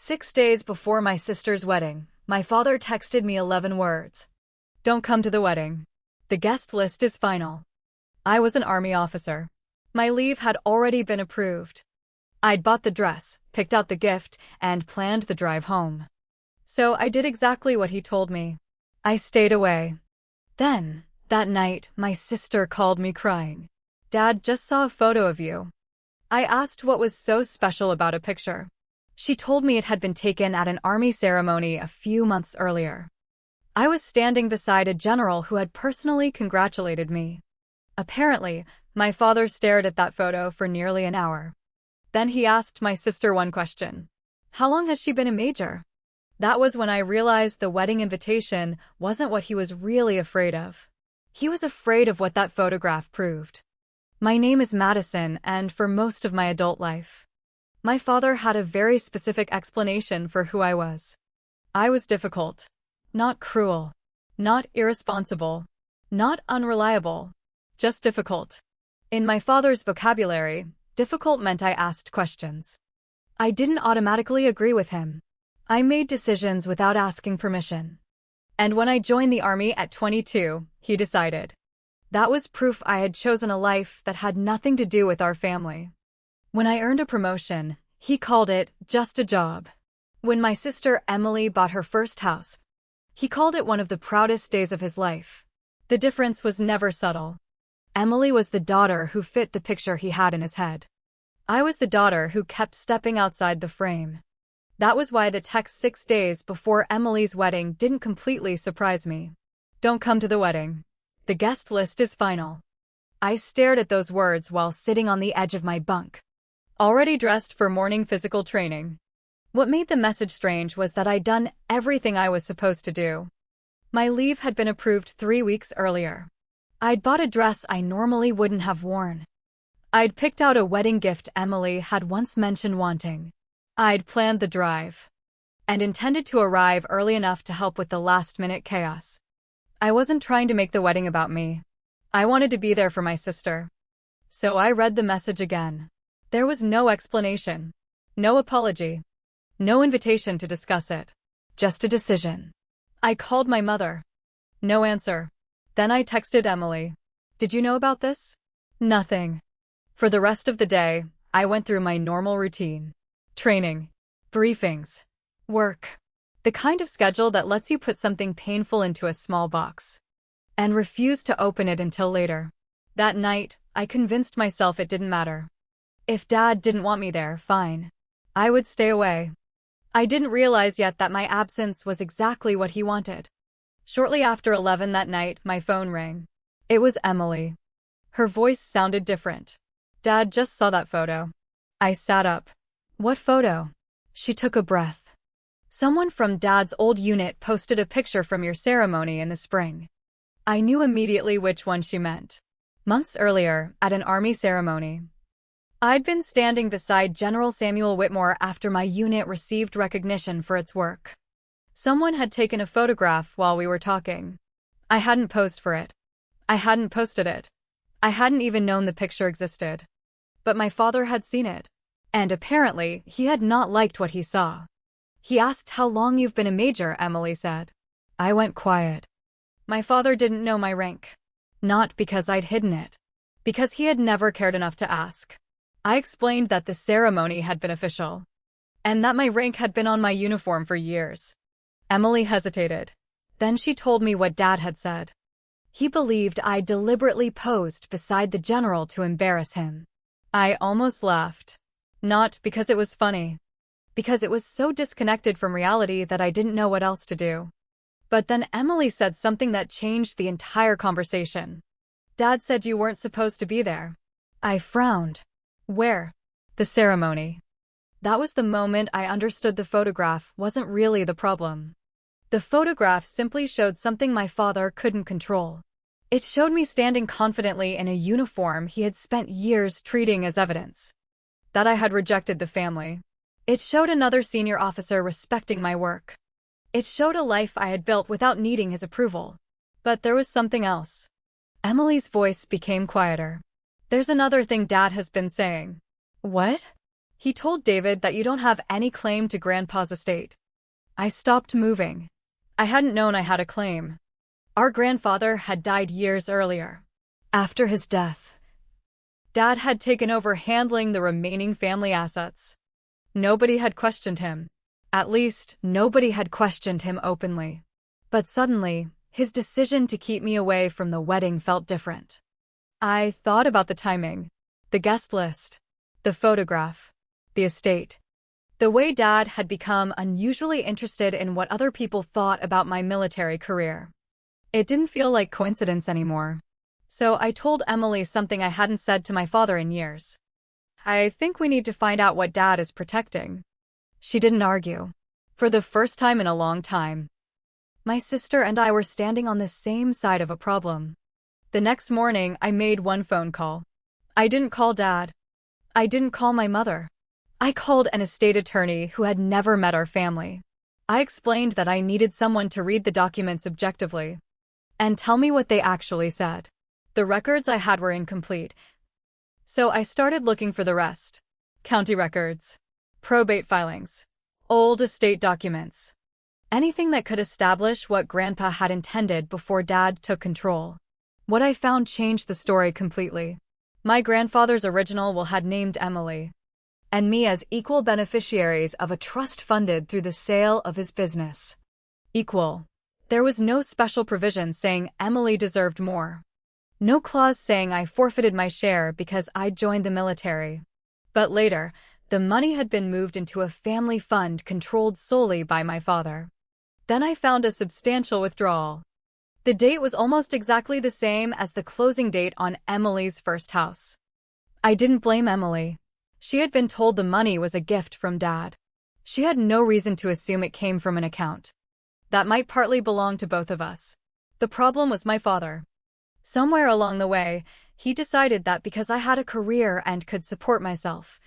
6 days before my sister's wedding, my father texted me 11 words. Don't come to the wedding. The guest list is final. I was an army officer. My leave had already been approved. I'd bought the dress, picked out the gift, and planned the drive home. So I did exactly what he told me. I stayed away. Then, that night, my sister called me crying. Dad just saw a photo of you. I asked what was so special about a picture. She told me it had been taken at an army ceremony a few months earlier. I was standing beside a general who had personally congratulated me. Apparently, my father stared at that photo for nearly an hour. Then he asked my sister one question. How long has she been a major? That was when I realized the wedding invitation wasn't what he was really afraid of. He was afraid of what that photograph proved. My name is Madison, and for most of my adult life, my father had a very specific explanation for who I was. I was difficult. Not cruel. Not irresponsible. Not unreliable. Just difficult. In my father's vocabulary, difficult meant I asked questions. I didn't automatically agree with him. I made decisions without asking permission. And when I joined the army at 22, he decided. That was proof I had chosen a life that had nothing to do with our family. When I earned a promotion, he called it just a job. When my sister Emily bought her first house, he called it one of the proudest days of his life. The difference was never subtle. Emily was the daughter who fit the picture he had in his head. I was the daughter who kept stepping outside the frame. That was why the text 6 days before Emily's wedding didn't completely surprise me. Don't come to the wedding. The guest list is final. I stared at those words while sitting on the edge of my bunk, already dressed for morning physical training. What made the message strange was that I'd done everything I was supposed to do. My leave had been approved 3 weeks earlier. I'd bought a dress I normally wouldn't have worn. I'd picked out a wedding gift Emily had once mentioned wanting. I'd planned the drive and intended to arrive early enough to help with the last-minute chaos. I wasn't trying to make the wedding about me. I wanted to be there for my sister. So I read the message again. There was no explanation, no apology, no invitation to discuss it. Just a decision. I called my mother. No answer. Then I texted Emily. Did you know about this? Nothing. For the rest of the day, I went through my normal routine. Training, briefings, work. The kind of schedule that lets you put something painful into a small box and refuse to open it until later. That night, I convinced myself it didn't matter. If Dad didn't want me there, fine. I would stay away. I didn't realize yet that my absence was exactly what he wanted. Shortly after 11 that night, my phone rang. It was Emily. Her voice sounded different. Dad just saw that photo. I sat up. What photo? She took a breath. Someone from Dad's old unit posted a picture from your ceremony in the spring. I knew immediately which one she meant. Months earlier, at an army ceremony, I'd been standing beside General Samuel Whitmore after my unit received recognition for its work. Someone had taken a photograph while we were talking. I hadn't posed for it. I hadn't posted it. I hadn't even known the picture existed. But my father had seen it. And apparently, he had not liked what he saw. He asked how long you've been a major, Emily said. I went quiet. My father didn't know my rank. Not because I'd hidden it. Because he had never cared enough to ask. I explained that the ceremony had been official. And that my rank had been on my uniform for years. Emily hesitated. Then she told me what Dad had said. He believed I deliberately posed beside the general to embarrass him. I almost laughed. Not because it was funny. Because it was so disconnected from reality that I didn't know what else to do. But then Emily said something that changed the entire conversation. Dad said you weren't supposed to be there. I frowned. Where? The ceremony. That was the moment I understood the photograph wasn't really the problem. The photograph simply showed something my father couldn't control. It showed me standing confidently in a uniform he had spent years treating as evidence that I had rejected the family. It showed another senior officer respecting my work. It showed a life I had built without needing his approval. But there was something else. Emily's voice became quieter. There's another thing Dad has been saying. What? He told David that you don't have any claim to Grandpa's estate. I stopped moving. I hadn't known I had a claim. Our grandfather had died years earlier. After his death, Dad had taken over handling the remaining family assets. Nobody had questioned him. At least, nobody had questioned him openly. But suddenly, his decision to keep me away from the wedding felt different. I thought about the timing, the guest list, the photograph, the estate. The way Dad had become unusually interested in what other people thought about my military career. It didn't feel like coincidence anymore. So I told Emily something I hadn't said to my father in years. I think we need to find out what Dad is protecting. She didn't argue. For the first time in a long time, my sister and I were standing on the same side of a problem. The next morning, I made one phone call. I didn't call Dad. I didn't call my mother. I called an estate attorney who had never met our family. I explained that I needed someone to read the documents objectively and tell me what they actually said. The records I had were incomplete, so I started looking for the rest. County records, probate filings, old estate documents. Anything that could establish what Grandpa had intended before Dad took control. What I found changed the story completely. My grandfather's original will had named Emily and me as equal beneficiaries of a trust funded through the sale of his business. Equal. There was no special provision saying Emily deserved more. No clause saying I forfeited my share because I'd joined the military. But later, the money had been moved into a family fund controlled solely by my father. Then I found a substantial withdrawal. The date was almost exactly the same as the closing date on Emily's first house. I didn't blame Emily. She had been told the money was a gift from Dad. She had no reason to assume it came from an account that might partly belong to both of us. The problem was my father. Somewhere along the way, he decided that because I had a career and could support myself,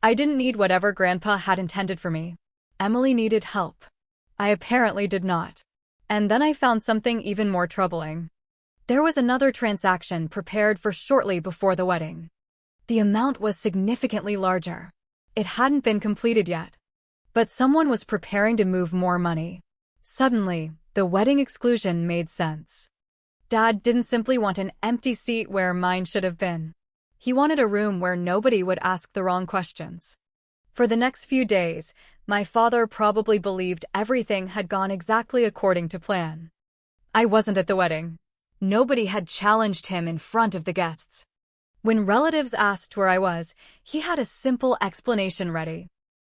I didn't need whatever Grandpa had intended for me. Emily needed help. I apparently did not. And then I found something even more troubling. There was another transaction prepared for shortly before the wedding. The amount was significantly larger. It hadn't been completed yet. But someone was preparing to move more money. Suddenly, the wedding exclusion made sense. Dad didn't simply want an empty seat where mine should have been. He wanted a room where nobody would ask the wrong questions. For the next few days, my father probably believed everything had gone exactly according to plan. I wasn't at the wedding. Nobody had challenged him in front of the guests. When relatives asked where I was, he had a simple explanation ready.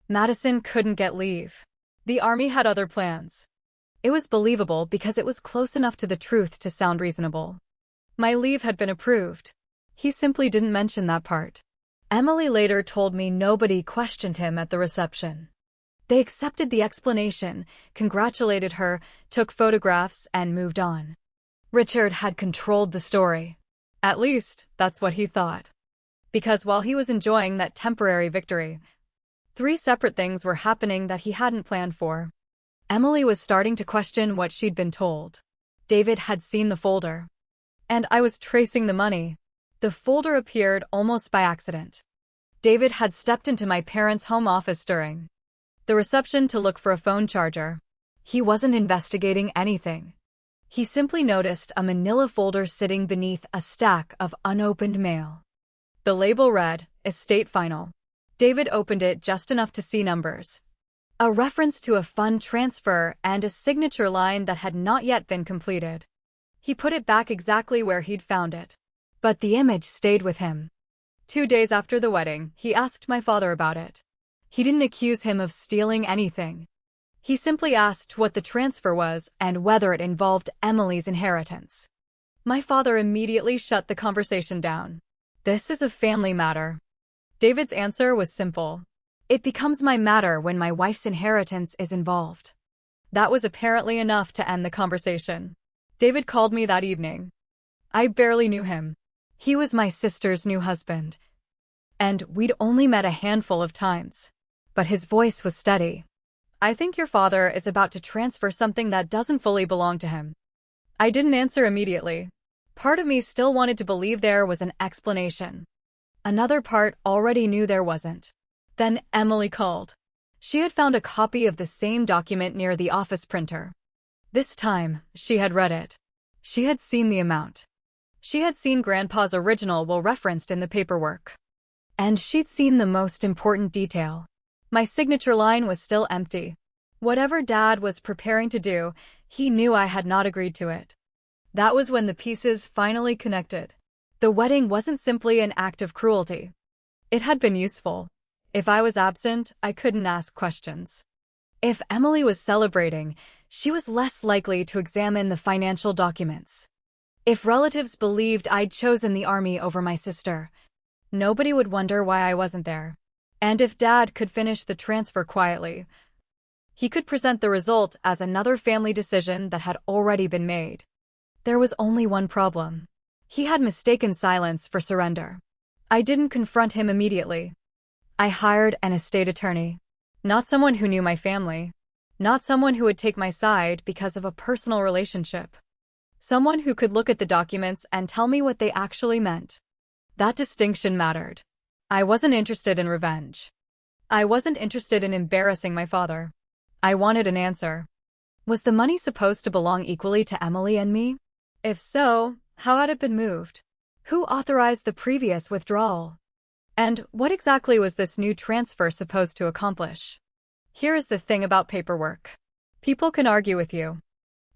Madison couldn't get leave. The army had other plans. It was believable because it was close enough to the truth to sound reasonable. My leave had been approved. He simply didn't mention that part. Emily later told me nobody questioned him at the reception. They accepted the explanation, congratulated her, took photographs, and moved on. Richard had controlled the story. At least, that's what he thought. Because while he was enjoying that temporary victory, 3 separate things were happening that he hadn't planned for. Emily was starting to question what she'd been told. David had seen the folder. And I was tracing the money. The folder appeared almost by accident. David had stepped into my parents' home office during the reception to look for a phone charger. He wasn't investigating anything. He simply noticed a manila folder sitting beneath a stack of unopened mail. The label read, Estate Final. David opened it just enough to see numbers. A reference to a fund transfer and a signature line that had not yet been completed. He put it back exactly where he'd found it. But the image stayed with him. 2 days after the wedding, he asked my father about it. He didn't accuse him of stealing anything. He simply asked what the transfer was and whether it involved Emily's inheritance. My father immediately shut the conversation down. This is a family matter. David's answer was simple. It becomes my matter when my wife's inheritance is involved. That was apparently enough to end the conversation. David called me that evening. I barely knew him. He was my sister's new husband. And we'd only met a handful of times. But his voice was steady. I think your father is about to transfer something that doesn't fully belong to him. I didn't answer immediately. Part of me still wanted to believe there was an explanation. Another part already knew there wasn't. Then Emily called. She had found a copy of the same document near the office printer. This time, she had read it. She had seen the amount. She had seen Grandpa's original will referenced in the paperwork. And she'd seen the most important detail. My signature line was still empty. Whatever Dad was preparing to do, he knew I had not agreed to it. That was when the pieces finally connected. The wedding wasn't simply an act of cruelty. It had been useful. If I was absent, I couldn't ask questions. If Emily was celebrating, she was less likely to examine the financial documents. If relatives believed I'd chosen the army over my sister, nobody would wonder why I wasn't there. And if Dad could finish the transfer quietly, he could present the result as another family decision that had already been made. There was only one problem. He had mistaken silence for surrender. I didn't confront him immediately. I hired an estate attorney. Not someone who knew my family. Not someone who would take my side because of a personal relationship. Someone who could look at the documents and tell me what they actually meant. That distinction mattered. I wasn't interested in revenge. I wasn't interested in embarrassing my father. I wanted an answer. Was the money supposed to belong equally to Emily and me? If so, how had it been moved? Who authorized the previous withdrawal? And what exactly was this new transfer supposed to accomplish? Here is the thing about paperwork. People can argue with you.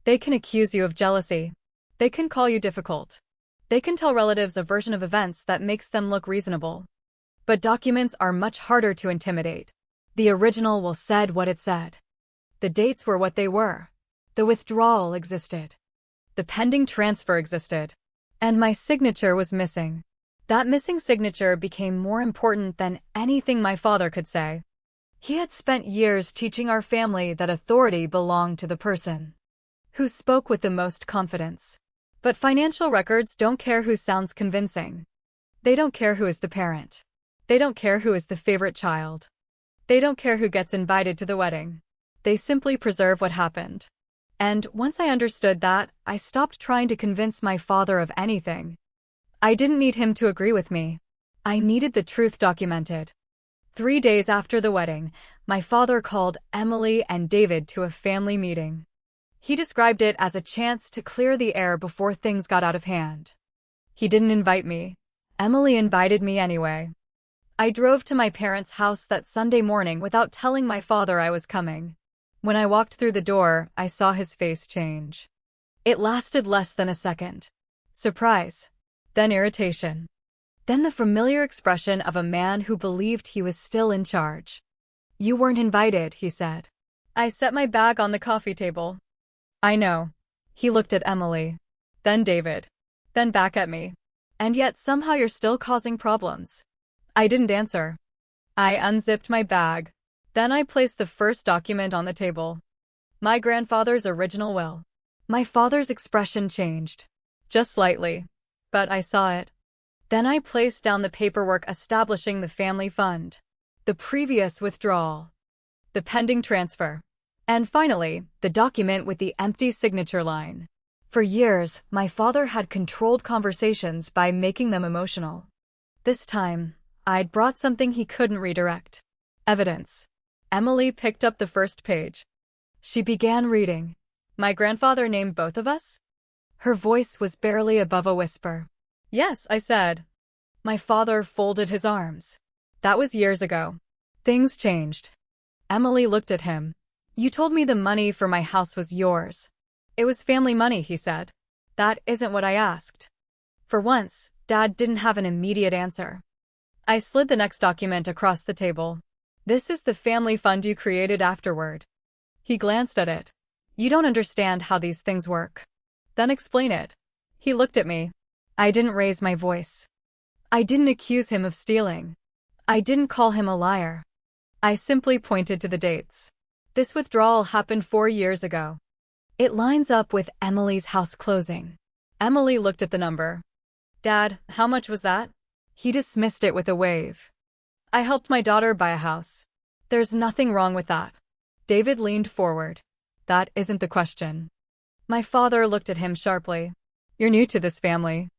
They can accuse you of jealousy. They can call you difficult. They can tell relatives a version of events that makes them look reasonable. But documents are much harder to intimidate. The original will said what it said. The dates were what they were. The withdrawal existed. The pending transfer existed. And my signature was missing. That missing signature became more important than anything my father could say. He had spent years teaching our family that authority belonged to the person who spoke with the most confidence. But financial records don't care who sounds convincing. They don't care who is the parent. They don't care who is the favorite child. They don't care who gets invited to the wedding. They simply preserve what happened. And once I understood that, I stopped trying to convince my father of anything. I didn't need him to agree with me. I needed the truth documented. 3 days after the wedding, my father called Emily and David to a family meeting. He described it as a chance to clear the air before things got out of hand. He didn't invite me. Emily invited me anyway. I drove to my parents' house that Sunday morning without telling my father I was coming. When I walked through the door, I saw his face change. It lasted less than a second. Surprise. Then irritation. Then the familiar expression of a man who believed he was still in charge. "You weren't invited," he said. I set my bag on the coffee table. "I know." He looked at Emily. Then David. Then back at me. "And yet somehow you're still causing problems." I didn't answer. I unzipped my bag. Then I placed the first document on the table. My grandfather's original will. My father's expression changed. Just slightly. But I saw it. Then I placed down the paperwork establishing the family fund, the previous withdrawal, the pending transfer, and finally, the document with the empty signature line. For years, my father had controlled conversations by making them emotional. This time, I'd brought something he couldn't redirect. Evidence. Emily picked up the first page. She began reading. "My grandfather named both of us?" Her voice was barely above a whisper. "Yes," I said. My father folded his arms. "That was years ago. Things changed." Emily looked at him. "You told me the money for my house was yours." "It was family money," he said. "That isn't what I asked." For once, Dad didn't have an immediate answer. I slid the next document across the table. "This is the family fund you created afterward." He glanced at it. "You don't understand how these things work." "Then explain it." He looked at me. I didn't raise my voice. I didn't accuse him of stealing. I didn't call him a liar. I simply pointed to the dates. "This withdrawal happened 4 years ago. It lines up with Emily's house closing." Emily looked at the number. "Dad, how much was that?" He dismissed it with a wave. "I helped my daughter buy a house. There's nothing wrong with that." David leaned forward. "That isn't the question." My father looked at him sharply. "You're new to this family.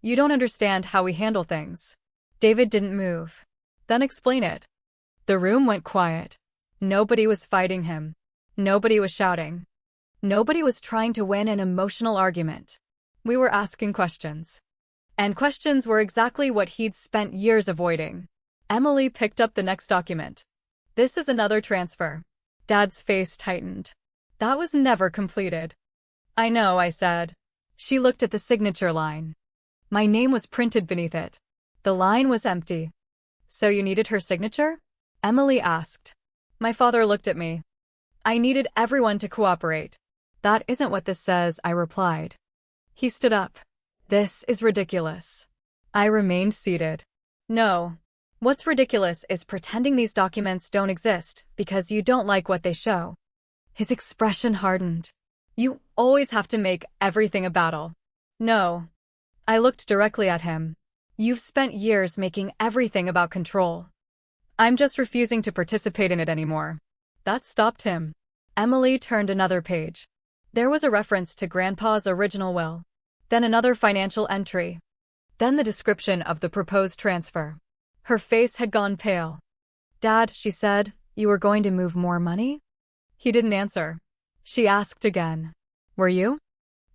You don't understand how we handle things." David didn't move. "Then explain it." The room went quiet. Nobody was fighting him. Nobody was shouting. Nobody was trying to win an emotional argument. We were asking questions. And questions were exactly what he'd spent years avoiding. Emily picked up the next document. This is another transfer. Dad's face tightened. That was never completed. I know, I said. She looked at the signature line. My name was printed beneath it. The line was empty. So you needed her signature? Emily asked. My father looked at me. I needed everyone to cooperate. That isn't what this says, I replied. He stood up. This is ridiculous. I remained seated. No. What's ridiculous is pretending these documents don't exist because you don't like what they show. His expression hardened. You always have to make everything a battle. No. I looked directly at him. You've spent years making everything about control. I'm just refusing to participate in it anymore. That stopped him. Emily turned another page. There was a reference to Grandpa's original will. Then another financial entry. Then the description of the proposed transfer. Her face had gone pale. Dad, she said, you were going to move more money? He didn't answer. She asked again. Were you?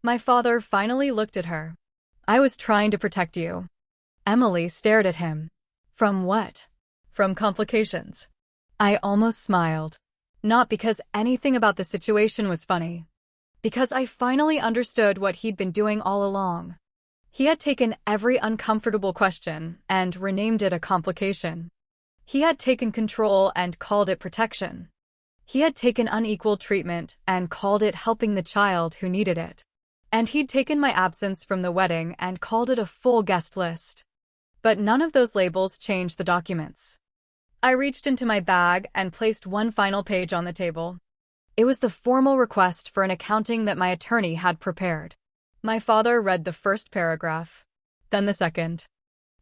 My father finally looked at her. I was trying to protect you. Emily stared at him. From what? From complications. I almost smiled. Not because anything about the situation was funny. Because I finally understood what he'd been doing all along. He had taken every uncomfortable question and renamed it a complication. He had taken control and called it protection. He had taken unequal treatment and called it helping the child who needed it. And he'd taken my absence from the wedding and called it a full guest list. But none of those labels changed the documents. I reached into my bag and placed one final page on the table. It was the formal request for an accounting that my attorney had prepared. My father read the first paragraph, then the second.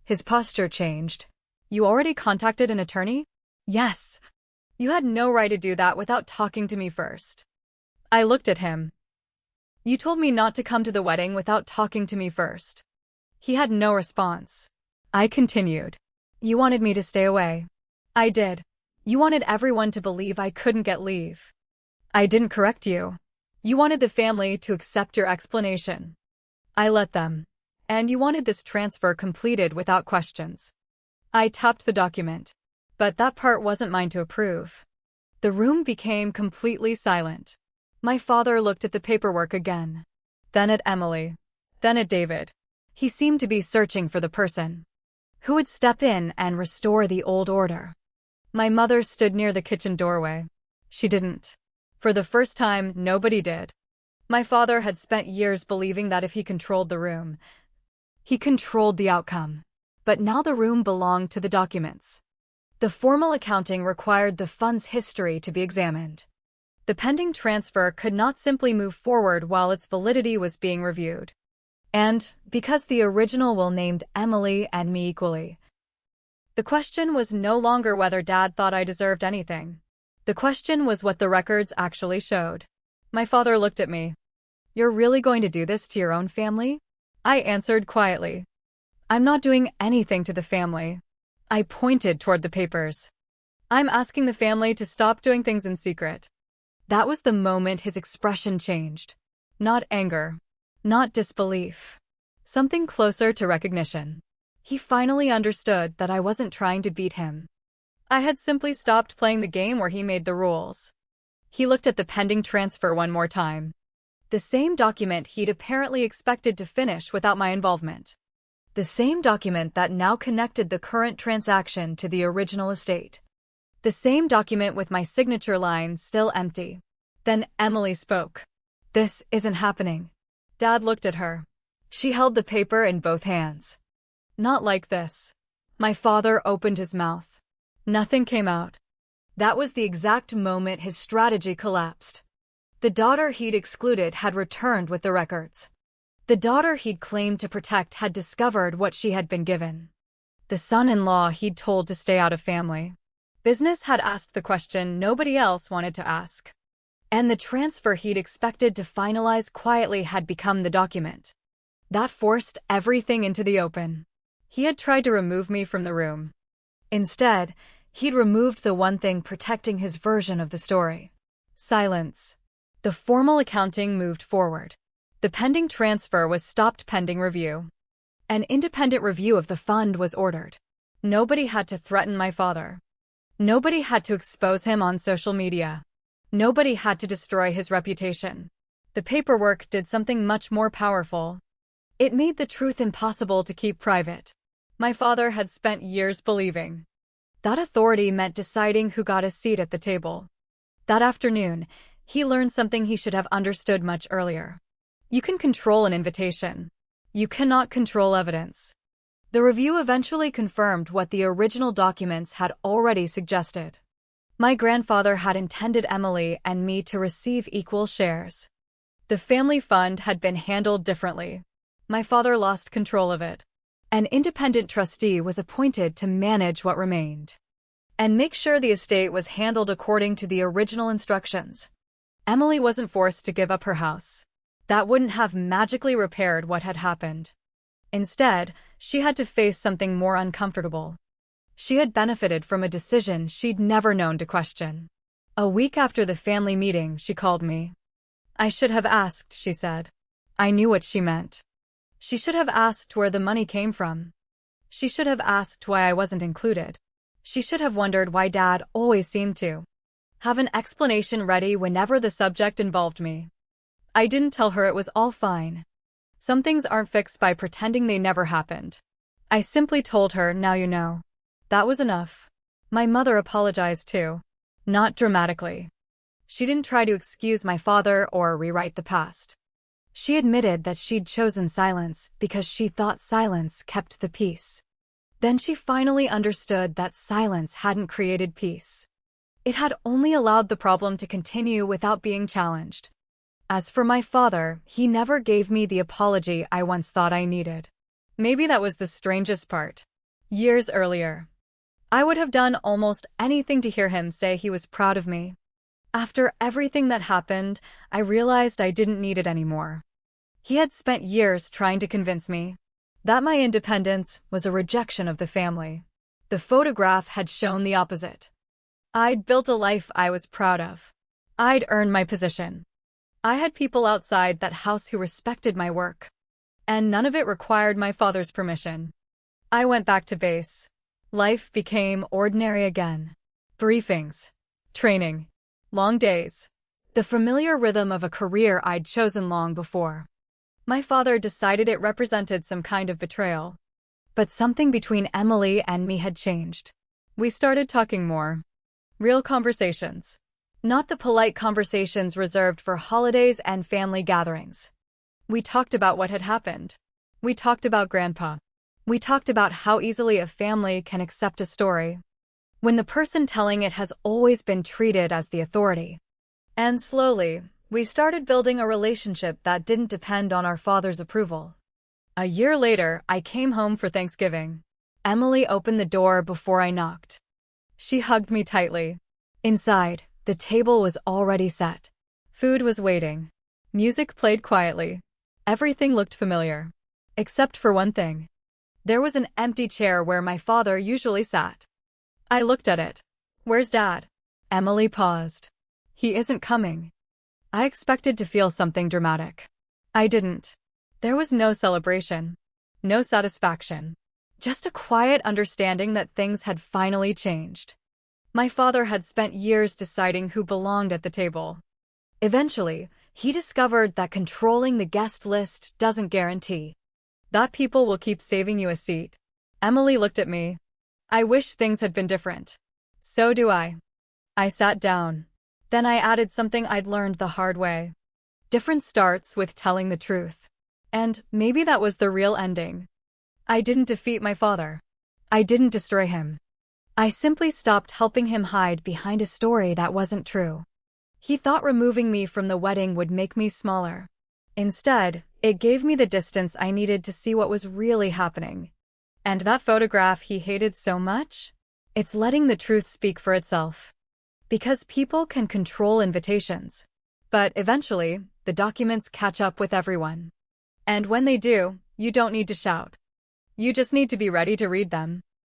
His posture changed. You already contacted an attorney? Yes. You had no right to do that without talking to me first. I looked at him. You told me not to come to the wedding without talking to me first. He had no response. I continued. You wanted me to stay away. I did. You wanted everyone to believe I couldn't get leave. I didn't correct you. You wanted the family to accept your explanation. I let them. And you wanted this transfer completed without questions. I tapped the document. But that part wasn't mine to approve. The room became completely silent. My father looked at the paperwork again. Then at Emily. Then at David. He seemed to be searching for the person who would step in and restore the old order. My mother stood near the kitchen doorway. She didn't. For the first time, nobody did. My father had spent years believing that if he controlled the room, he controlled the outcome. But now the room belonged to the documents. The formal accounting required the fund's history to be examined. The pending transfer could not simply move forward while its validity was being reviewed. And, because the original will named Emily and me equally, the question was no longer whether Dad thought I deserved anything. The question was what the records actually showed. My father looked at me. You're really going to do this to your own family? I answered quietly. I'm not doing anything to the family. I pointed toward the papers. I'm asking the family to stop doing things in secret. That was the moment his expression changed. Not anger. Not disbelief. Something closer to recognition. He finally understood that I wasn't trying to beat him. I had simply stopped playing the game where he made the rules. He looked at the pending transfer one more time. The same document he'd apparently expected to finish without my involvement. The same document that now connected the current transaction to the original estate. The same document with my signature line still empty. Then Emily spoke. This isn't happening. Dad looked at her. She held the paper in both hands. Not like this. My father opened his mouth. Nothing came out. That was the exact moment his strategy collapsed. The daughter he'd excluded had returned with the records. The daughter he'd claimed to protect had discovered what she had been given. The son-in-law he'd told to stay out of family business had asked the question nobody else wanted to ask. And the transfer he'd expected to finalize quietly had become the document. That forced everything into the open. He had tried to remove me from the room. Instead, He'd removed the one thing protecting his version of the story. Silence. The formal accounting moved forward. The pending transfer was stopped pending review. An independent review of the fund was ordered. Nobody had to threaten my father. Nobody had to expose him on social media. Nobody had to destroy his reputation. The paperwork did something much more powerful. It made the truth impossible to keep private. My father had spent years believing that authority meant deciding who got a seat at the table. That afternoon, he learned something he should have understood much earlier. You can control an invitation. You cannot control evidence. The review eventually confirmed what the original documents had already suggested. My grandfather had intended Emily and me to receive equal shares. The family fund had been handled differently. My father lost control of it. An independent trustee was appointed to manage what remained and make sure the estate was handled according to the original instructions. Emily wasn't forced to give up her house. That wouldn't have magically repaired what had happened. Instead, she had to face something more uncomfortable. She had benefited from a decision she'd never known to question. A week after the family meeting, she called me. I should have asked, she said. I knew what she meant. She should have asked where the money came from. She should have asked why I wasn't included. She should have wondered why Dad always seemed to have an explanation ready whenever the subject involved me. I didn't tell her it was all fine. Some things aren't fixed by pretending they never happened. I simply told her, now you know. That was enough. My mother apologized too. Not dramatically. She didn't try to excuse my father or rewrite the past. She admitted that she'd chosen silence because she thought silence kept the peace. Then she finally understood that silence hadn't created peace. It had only allowed the problem to continue without being challenged. As for my father, he never gave me the apology I once thought I needed. Maybe that was the strangest part. Years earlier, I would have done almost anything to hear him say he was proud of me. After everything that happened, I realized I didn't need it anymore. He had spent years trying to convince me that my independence was a rejection of the family. The photograph had shown the opposite. I'd built a life I was proud of. I'd earned my position. I had people outside that house who respected my work. And none of it required my father's permission. I went back to base. Life became ordinary again. Briefings. Training. Long days. The familiar rhythm of a career I'd chosen long before. My father decided it represented some kind of betrayal. But something between Emily and me had changed. We started talking more. Real conversations. Not the polite conversations reserved for holidays and family gatherings. We talked about what had happened. We talked about Grandpa. We talked about how easily a family can accept a story when the person telling it has always been treated as the authority. And slowly, we started building a relationship that didn't depend on our father's approval. A year later, I came home for Thanksgiving. Emily opened the door before I knocked. She hugged me tightly. Inside, the table was already set. Food was waiting. Music played quietly. Everything looked familiar. Except for one thing. There was an empty chair where my father usually sat. I looked at it. Where's Dad? Emily paused. He isn't coming. I expected to feel something dramatic. I didn't. There was no celebration. No satisfaction. Just a quiet understanding that things had finally changed. My father had spent years deciding who belonged at the table. Eventually, he discovered that controlling the guest list doesn't guarantee that people will keep saving you a seat. Emily looked at me. I wish things had been different. So do I. I sat down. Then I added something I'd learned the hard way. Different starts with telling the truth. And maybe that was the real ending. I didn't defeat my father. I didn't destroy him. I simply stopped helping him hide behind a story that wasn't true. He thought removing me from the wedding would make me smaller. Instead, it gave me the distance I needed to see what was really happening. And that photograph he hated so much? It's letting the truth speak for itself. Because people can control invitations. But eventually, the documents catch up with everyone. And when they do, you don't need to shout. You just need to be ready to read them.